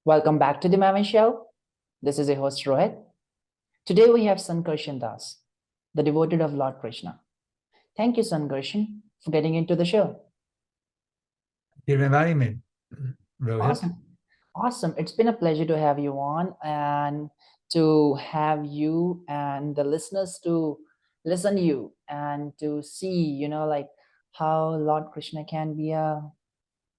Welcome back to the Maven Show. This is your host Rohit. Today we have Sankarshan Das, the devotee of Lord Krishna. Thank you, Sankarshan, for getting into the show. You're inviting me, Rohit. Awesome. Awesome. It's been a pleasure to have you on and to have you and the listeners to listen to you and to see, like how Lord Krishna can be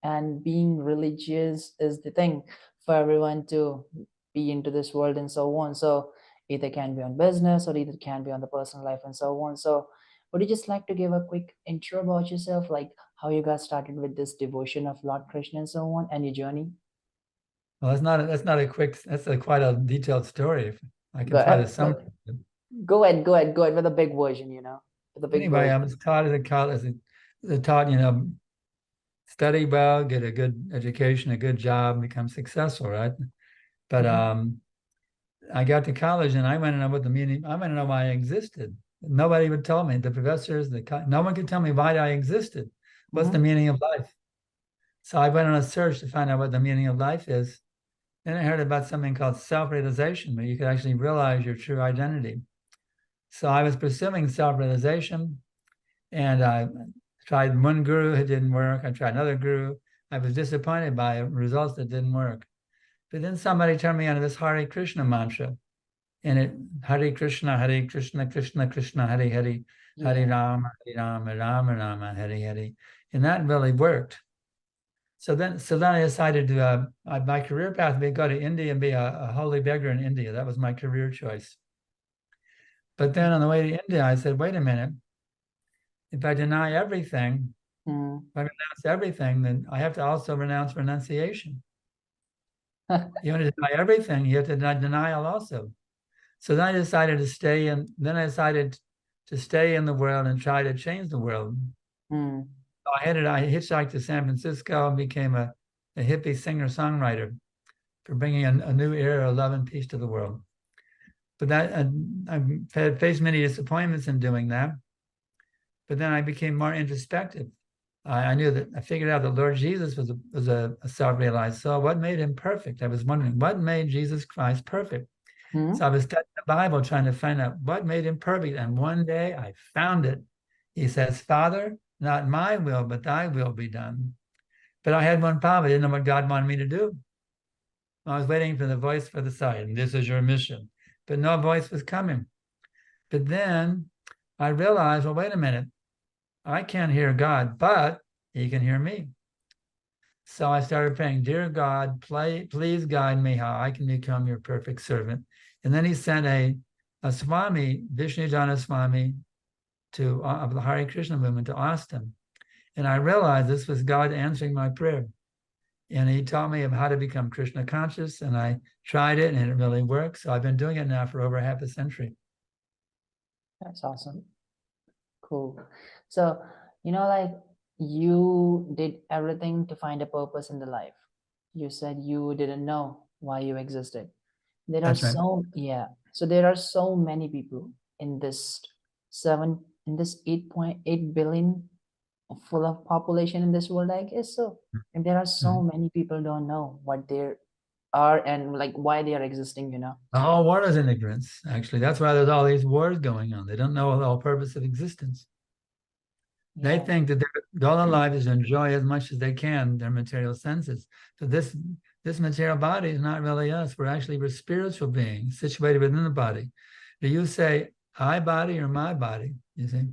and being religious is the thing for everyone to be into this world and so on. So either can be on business or either can be on the personal life and so on. So would you just like to give a quick intro about yourself, like how you got started with this devotion of Lord Krishna and so on, and your journey? Well, that's not a quick. That's quite a detailed story. I can Go try to ahead, summarize it. go ahead with a big version, with a big Anyway, I version. was taught as a college, taught study well, get a good education, a good job, become successful, right? But I got to college and I want to know what the meaning. I want to know why I existed. Nobody would tell me. The professors, no one could tell me why I existed. What's the meaning of life? So I went on a search to find out what the meaning of life is. Then I heard about something called self-realization, where you could actually realize your true identity. So I was pursuing self-realization, and I tried one guru, it didn't work. I tried another guru. I was disappointed by results that didn't work. But then somebody turned me on to this Hare Krishna mantra, and it Hare Krishna, Krishna Krishna, Hare Hare, Hare Rama, Rama Rama, Hare Hare, and that really worked. So then I decided to, my career path would be go to India and be a holy beggar in India. That was my career choice. But then on the way to India, I said, wait a minute, if I deny everything, if I renounce everything, then I have to also renounce renunciation. You want to deny everything, you have to deny denial also. So then I decided to stay in, the world and try to change the world. So I hitchhiked to San Francisco and became a hippie singer-songwriter for bringing a new era of love and peace to the world. But that I've faced many disappointments in doing that. But then I became more introspective. I figured out that Lord Jesus was a self-realized soul. What made him perfect? I was wondering, what made Jesus Christ perfect? So I was studying the Bible, trying to find out what made him perfect. And one day I found it. He says, Father, not my will, but thy will be done. But I had one problem. I didn't know what God wanted me to do. I was waiting for the voice for the side, and this is your mission. But no voice was coming. But then I realized, well, wait a minute. I can't hear God, but he can hear me. So I started praying, dear God, please guide me how I can become your perfect servant. And then he sent a Swami, Vishnujana Swami, of the Hare Krishna movement to Austin. And I realized this was God answering my prayer. And he taught me how to become Krishna conscious, and I tried it and it really works. So I've been doing it now for over half a century. That's awesome. Cool. So, like you did everything to find a purpose in the life. You said you didn't know why you existed. That's right. So there are so many people in this 8.8 billion full of population in this world, I guess so. And there are so many people don't know what they are and like why they are existing. The whole world is in ignorance, actually. That's why there's all these wars going on. They don't know the whole purpose of existence. They think that their goal in life is to enjoy as much as they can their material senses. But this material body is not really us. We're spiritual beings situated within the body. Do you say I body or my body? You see?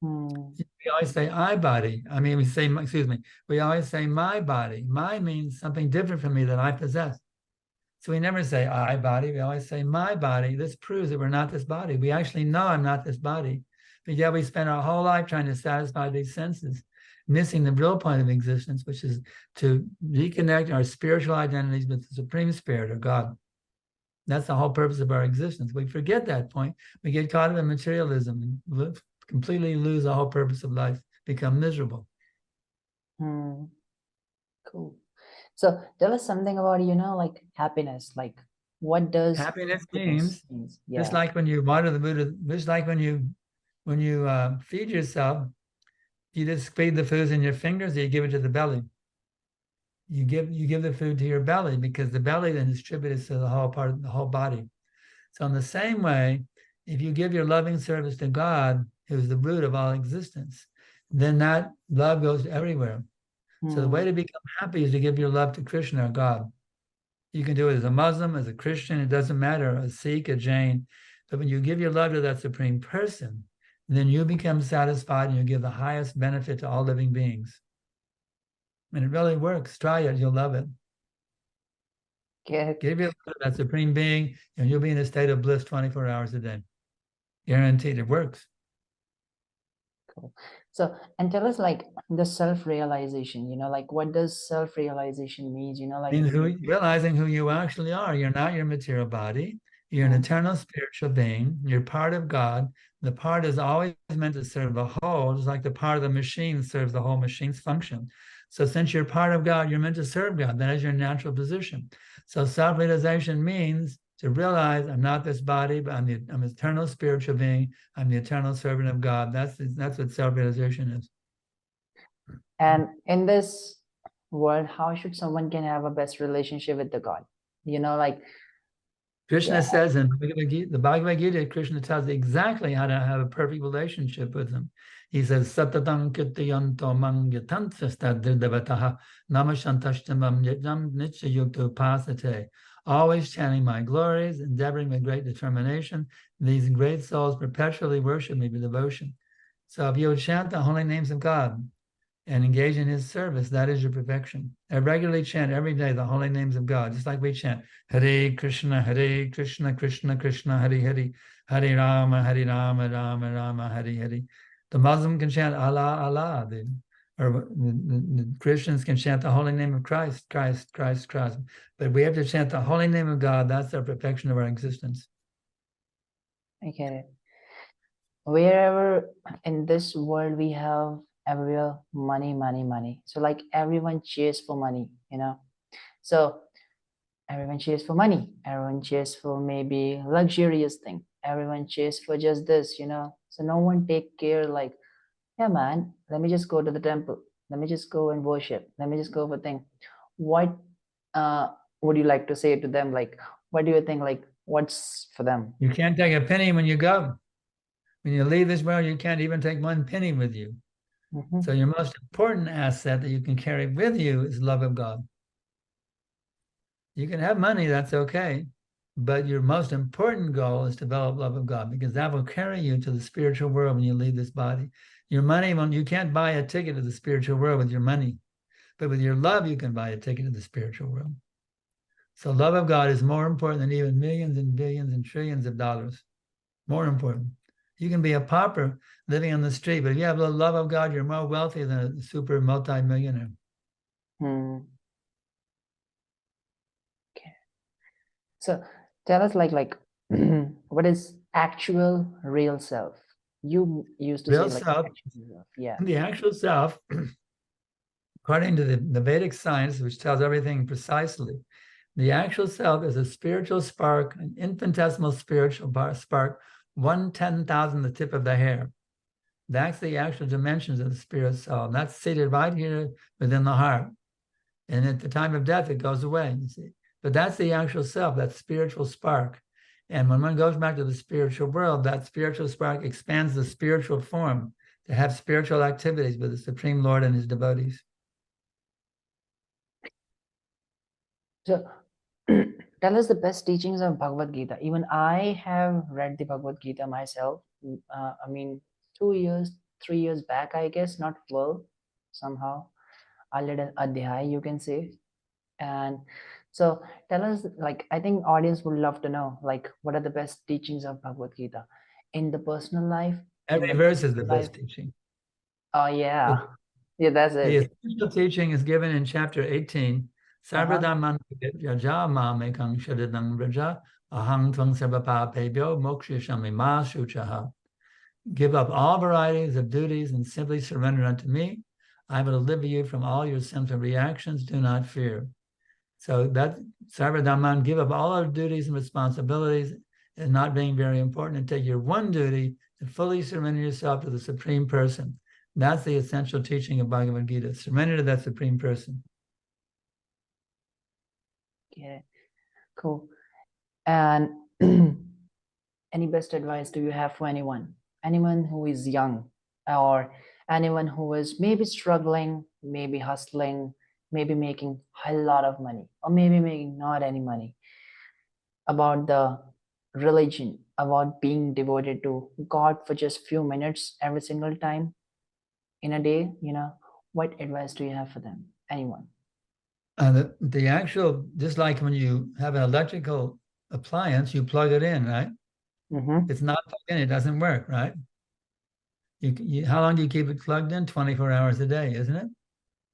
We always say I body. I mean, we always say my body. My means something different from me that I possess. So we never say I body. We always say my body. This proves that we're not this body. We actually know I'm not this body. But yet we spend our whole life trying to satisfy these senses, missing the real point of existence, which is to reconnect our spiritual identities with the Supreme Spirit or God. That's the whole purpose of our existence. We forget that point. We get caught up in materialism and completely lose the whole purpose of life, become miserable. Cool. So tell us something about, like happiness. Like what does happiness means? Just like when you water the Buddha, just like when you feed yourself, you just feed the foods in your fingers, or you give it to the belly. you give the food to your belly, because the belly then distributes to the whole body. So in the same way, if you give your loving service to God, who's the root of all existence, then that love goes everywhere. So the way to become happy is to give your love to Krishna or God. You can do it as a Muslim, as a Christian, it doesn't matter, a Sikh, a Jain. But when you give your love to that Supreme Person, then you become satisfied and you give the highest benefit to all living beings. And it really works. Try it, you'll love it. Give your love to that Supreme Being, and you'll be in a state of bliss 24 hours a day. Guaranteed, it works. Cool. So, and tell us like the self-realization, like what does self-realization means, like means realizing who you actually are. You're not your material body. You're an eternal spiritual being. You're part of God. The part is always meant to serve the whole, just like the part of the machine serves the whole machine's function. So since you're part of God, you're meant to serve God. That is your natural position. So self-realization means to realize I'm not this body, but I'm an eternal spiritual being. I'm the eternal servant of God. That's what self-realization is. And in this world, how should someone can have a best relationship with the God? Like Krishna says in the Bhagavad Gita, Krishna tells exactly how to have a perfect relationship with him. He says, Satatam kirtayanto mang yatantrastad devataha namashantastamam yajam nityayukta upasate. Always chanting my glories, endeavoring with great determination. These great souls perpetually worship me with devotion. So if you would chant the holy names of God and engage in his service, that is your perfection. I regularly chant every day the holy names of God, just like we chant Hare Krishna, Krishna Krishna, Hare Hare, Hare Rama, Rama Rama, Hare Hare. The Muslim can chant Allah, Allah. The Christians can chant the holy name of Christ, Christ, Christ, Christ. But we have to chant the holy name of God. That's the perfection of our existence. I get it. Wherever in this world we have everywhere money. So like everyone cheers for money, So everyone cheers for money. Everyone cheers for maybe luxurious thing. Everyone cheers for just this, So no one take care like, yeah, man, let me just go to the temple. Let me just go and worship. Let me just go for thing. What would you like to say to them? Like, what do you think? Like, what's for them? You can't take a penny when you go. When you leave this world, you can't even take one penny with you. So your most important asset that you can carry with you is love of God. You can have money, that's okay. But your most important goal is to develop love of God, because that will carry you to the spiritual world when you leave this body. Your money, you can't buy a ticket to the spiritual world with your money, but with your love, you can buy a ticket to the spiritual world. So love of God is more important than even millions and billions and trillions of dollars. More important. You can be a pauper living on the street, but if you have the love of God, you're more wealthy than a super multi-millionaire. Okay. So tell us like what is actual real self? You used to real say like self, yeah. The actual self, according to the Vedic science, which tells everything precisely, the actual self is a spiritual spark, an infinitesimal spiritual spark, 1/10,000 the tip of the hair. That's the actual dimensions of the spirit self. That's seated right here within the heart. And at the time of death, it goes away, you see. But that's the actual self, that spiritual spark. And when one goes back to the spiritual world, that spiritual spark expands the spiritual form to have spiritual activities with the Supreme Lord and his devotees. So tell us the best teachings of Bhagavad Gita. Even I have read the Bhagavad Gita myself. 2 years, 3 years back, I guess, not full, somehow. A little adhyay, you can say. And so tell us, like, I think audience would love to know, like, what are the best teachings of Bhagavad Gita in the personal life? Every verse is the best teaching. Oh, yeah. Yeah, that's it. The essential teaching is given in chapter 18. Sarvadhamman yaja mamekang shadidang vraja ahang tvang sarvapapebhyo mokshishami ma shuchaha. Give up all varieties of duties and simply surrender unto me. I will deliver you from all your sinful reactions. Do not fear. So that Sarvadhamman, give up all our duties and responsibilities and not being very important, and take your one duty to fully surrender yourself to the Supreme Person. That's the essential teaching of Bhagavad Gita. Surrender to that Supreme Person. Yeah, cool. And any best advice do you have for anyone? Anyone who is young, or anyone who is maybe struggling, maybe hustling, maybe making a lot of money, or maybe making not any money, about the religion, about being devoted to God for just few minutes every single time in a day, what advice do you have for them? Anyone? The actual, just like when you have an electrical appliance, you plug it in, right? Mm-hmm. It's not plugged in, it doesn't work, right? How long do you keep it plugged in? 24 hours a day, isn't it?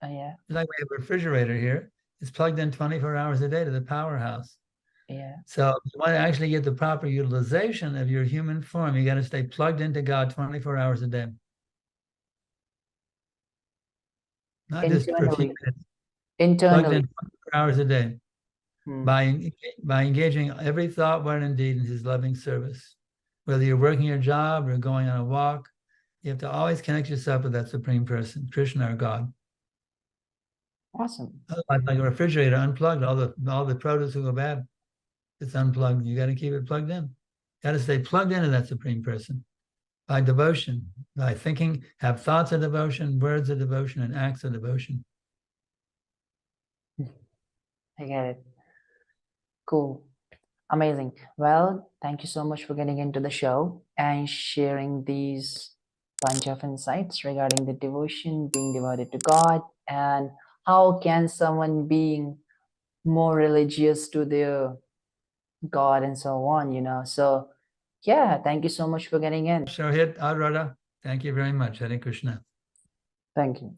Yeah. It's like we have a refrigerator here. It's plugged in 24 hours a day to the powerhouse. Yeah. So if you want to actually get the proper utilization of your human form, you got to stay plugged into God 24 hours a day. Not just for a few Internally. minutes, plugged Internally. in 24 hours a day by engaging every thought, word, and deed in his loving service. Whether you're working your job or going on a walk, you have to always connect yourself with that supreme person, Krishna or God. Awesome. Otherwise, like a refrigerator unplugged, all the produce will go bad. It's unplugged. You got to keep it plugged in. Got to stay plugged into that supreme person by devotion, by thinking, have thoughts of devotion, words of devotion, and acts of devotion. I get it. Cool. Amazing. Well, thank you so much for getting into the show and sharing these bunch of insights regarding the devotion, being devoted to God, and how can someone being more religious to their God and so on. So, yeah, thank you so much for getting in. Rohit Arora, thank you very much. Hare Krishna. Thank you.